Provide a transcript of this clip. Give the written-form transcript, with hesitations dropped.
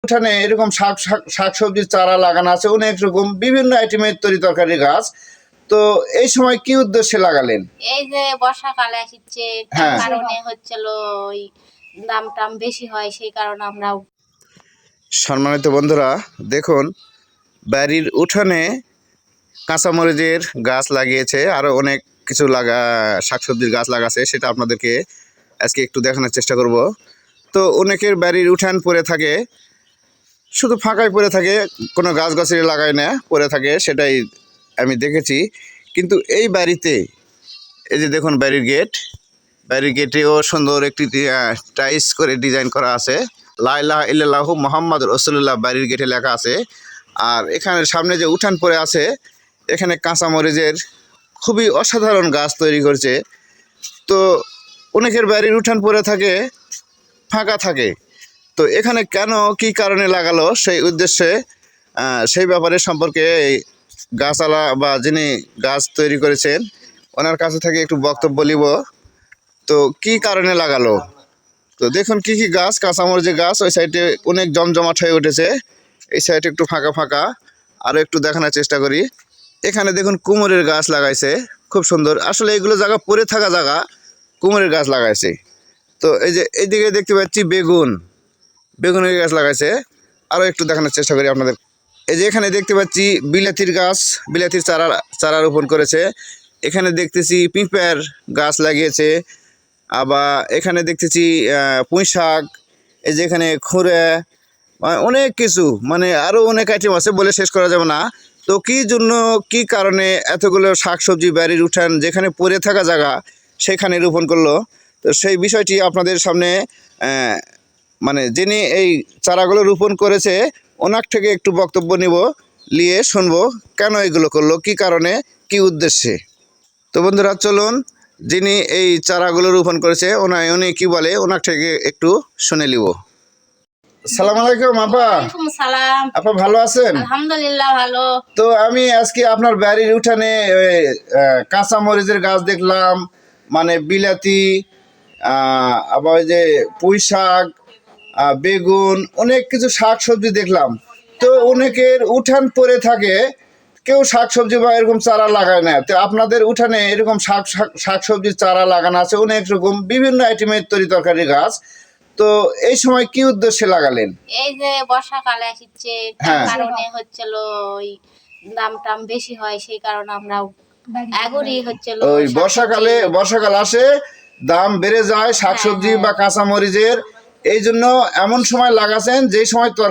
উঠানে এরকম শাকসবজির চারা লাগানো আছে অনেক রকম বিভিন্ন আইটেমের তরি-তরকারি গাছ। তো এই সময় কি উদ্দেশ্যে লাগালেন? এই যে বর্ষাকাল আসছে, তার হ্যাঁ। কারণে হচ্ছিল ওই দাম বেশি হয়, সেই কারণে আমরা। সম্মানিত বন্ধুরা, দেখুন বাড়ির উঠানে কাঁচামরিচের গাছ লাগিয়েছে, আরও অনেক কিছু শাকসবজির গাছ লাগাছে, সেটা আপনাদেরকে আজকে একটু দেখানোর চেষ্টা করব। তো অনেকের বাড়ির উঠান পড়ে থাকে, শুধু ফাঁকায় পড়ে থাকে, কোনো গাছগাছালি লাগায় না, পড়ে থাকে, সেটাই আমি দেখেছি। কিন্তু এই বাড়িতে এই যে দেখুন বাড়ির গেটেও সুন্দর একটি টাইস করে ডিজাইন করা আছে, লা ইলাহা ইল্লাল্লাহু মুহাম্মাদুর রাসূলুল্লাহ বাড়ির গেটে লেখা আছে। আর এখানে সামনে যে উঠান পড়ে আছে, এখানে কাঁচামরিচের খুবই অসাধারণ গাছ তৈরি করছে। তো অনেকের বাড়ির উঠান পড়ে থাকে, ফাঁকা থাকে, তো এখানে কেন কি কারণে লাগালো সেই উদ্দেশ্যে সেই ব্যাপারে সম্পর্কে এই গাছওয়ালা বা যিনি গাছ তৈরি করেছেন ওনার কাছে থেকে একটু বক্তব্য নিব। তো কি কারণে লাগালো, তো দেখুন কি কি গাছ, কাঁচামরিচের গাছ ওই সাইডে অনেক জমজমাট হয়ে উঠেছে, এই সাইডে একটু ফাঁকা ফাঁকা। আরও একটু দেখানোর চেষ্টা করি। এখানে দেখুন কুমড়ের গাছ লাগাইছে, খুব সুন্দর। আসলে এগুলো জায়গা পড়ে থাকা জায়গা, কুমড়ের গাছ লাগাইছে। তো এই যে এইদিকে দেখতে পাচ্ছি বেগুনের গাছ লাগাইছে। আরও একটু দেখানোর চেষ্টা করি আপনাদের। এই যে এখানে দেখতে পাচ্ছি বিলাতির গাছ, বিলাতির চারা রোপণ করেছে। এখানে দেখতেছি পিঁপড়ার গাছ লাগিয়েছে। আবার এখানে দেখতেছি পুঁই শাক, এই যে এখানে খুঁড়ে, অনেক কিছু, মানে আরও অনেক আইটেম আছে, বলে শেষ করা যাবে না। তো কি জন্য কি কারণে এতগুলো শাকসবজি বাড়ির উঠান যেখানে পড়ে থাকা জায়গা সেখানে রোপণ করলো, তো সেই বিষয়টি আপনাদের সামনে মানে যিনি এই চারাগুলো রোপণ করেছে ওনার থেকে একটু বক্তব্য নিয়ে শুনবো কেন এগুলো করলো, কি কারণে, কি উদ্দেশ্যে। তো বন্ধুরা চলুন, যিনি এই চারাগুলো রোপণ করেছে উনি কি বলে ওনার থেকে একটু শুনে নিব। আসসালামু আলাইকুম আপা। ওয়ালাইকুম সালাম। আপা ভালো আছেন? আলহামদুলিল্লাহ ভালো। তো আমি আজকে আপনার বাড়ির উঠানে কাঁচা মরিচের গাছ দেখলাম, মানে বিলাতি, আবার ওই যে পুঁই শাক, বেগুন, অনেক কিছু শাকসবজি দেখলাম। তো অনেকের উঠান পড়ে থাকে, কেউ শাকসবজি বা এরকম চারা লাগায় না। তো আপনাদের উঠানে এরকম শাকসবজির চারা লাগানো আছে অনেক রকম বিভিন্ন আইটেমের তরি-তরকারি গাছ। তো এই সময় কি উদ্দেশ্যে লাগালেন? এই যে বর্ষাকাল আসছে, তার হ্যাঁ। কারণে হচ্ছিল ওই দাম বেশি হয়, সেই কারণে আমরা এগুলি হচ্ছিল। ওই বর্ষাকাল আসে, দাম বেড়ে যায় শাকসবজি বা কাঁচামরিচের, এই জন্য এমন সময় লাগাছেন যে সময় তরকারি